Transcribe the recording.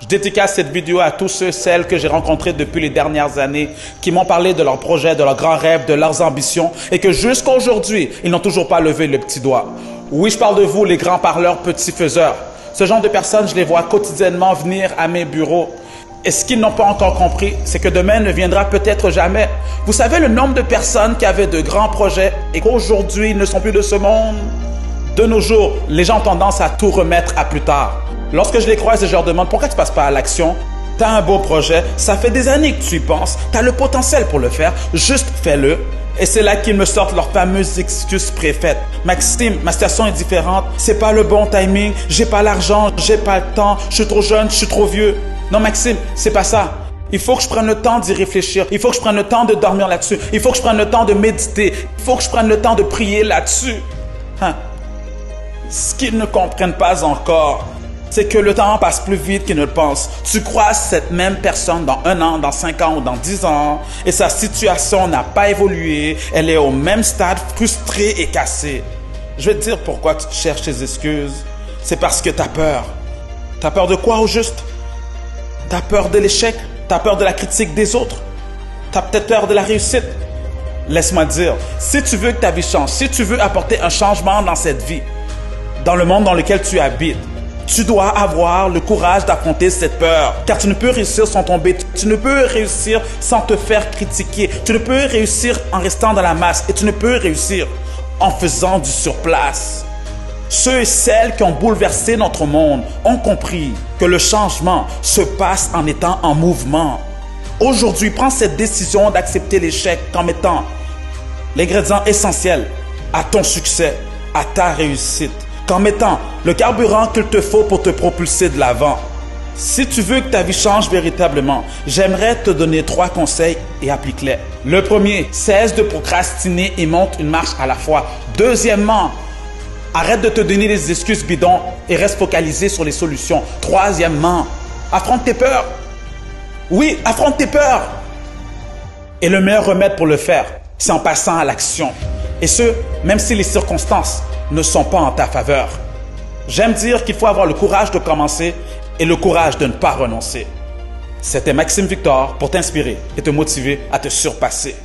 Je dédicace cette vidéo à tous ceux et celles que j'ai rencontrés depuis les dernières années, qui m'ont parlé de leurs projets, de leurs grands rêves, de leurs ambitions, et que jusqu'à aujourd'hui, ils n'ont toujours pas levé le petit doigt. Oui, je parle de vous, les grands parleurs, petits faiseurs. Ce genre de personnes, je les vois quotidiennement venir à mes bureaux. Et ce qu'ils n'ont pas encore compris, c'est que demain ne viendra peut-être jamais. Vous savez le nombre de personnes qui avaient de grands projets et qu'aujourd'hui, ils ne sont plus de ce monde? De nos jours, les gens ont tendance à tout remettre à plus tard. Lorsque je les croise et je leur demande pourquoi tu ne passes pas à l'action, tu as un beau projet, ça fait des années que tu y penses, tu as le potentiel pour le faire, juste fais-le. Et c'est là qu'ils me sortent leurs fameuses excuses préfaites. Maxime, ma situation est différente, c'est pas le bon timing, j'ai pas l'argent, j'ai pas le temps, je suis trop jeune, je suis trop vieux. Non Maxime, c'est pas ça. Il faut que je prenne le temps d'y réfléchir. Il faut que je prenne le temps de dormir là-dessus. Il faut que je prenne le temps de méditer. Il faut que je prenne le temps de prier là-dessus. Ce qu'ils ne comprennent pas encore, c'est que le temps passe plus vite qu'ils ne le pensent. Tu croises cette même personne dans 1 an, dans 5 ans ou dans 10 ans et sa situation n'a pas évolué. Elle est au même stade, frustrée et cassée. Je vais te dire pourquoi tu cherches tes excuses. C'est parce que tu as peur. Tu as peur de quoi au juste? Tu as peur de l'échec? Tu as peur de la critique des autres? Tu as peut-être peur de la réussite? Laisse-moi te dire, si tu veux que ta vie change, si tu veux apporter un changement dans cette vie, dans le monde dans lequel tu habites, tu dois avoir le courage d'affronter cette peur. Car tu ne peux réussir sans tomber. Tu ne peux réussir sans te faire critiquer. Tu ne peux réussir en restant dans la masse. Et tu ne peux réussir en faisant du surplace. Ceux et celles qui ont bouleversé notre monde ont compris que le changement se passe en étant en mouvement. Aujourd'hui, prends cette décision d'accepter l'échec comme étant l'ingrédient essentiel à ton succès, à ta réussite, comme étant le carburant qu'il te faut pour te propulser de l'avant. Si tu veux que ta vie change véritablement, j'aimerais te donner 3 conseils et applique-les. Le premier, cesse de procrastiner et monte une marche à la fois. Deuxièmement, arrête de te donner des excuses bidons et reste focalisé sur les solutions. Troisièmement, affronte tes peurs. Oui, affronte tes peurs. Et le meilleur remède pour le faire, c'est en passant à l'action. Et ce, même si les circonstances ne sont pas en ta faveur. J'aime dire qu'il faut avoir le courage de commencer et le courage de ne pas renoncer. C'était Maxime Victor pour t'inspirer et te motiver à te surpasser.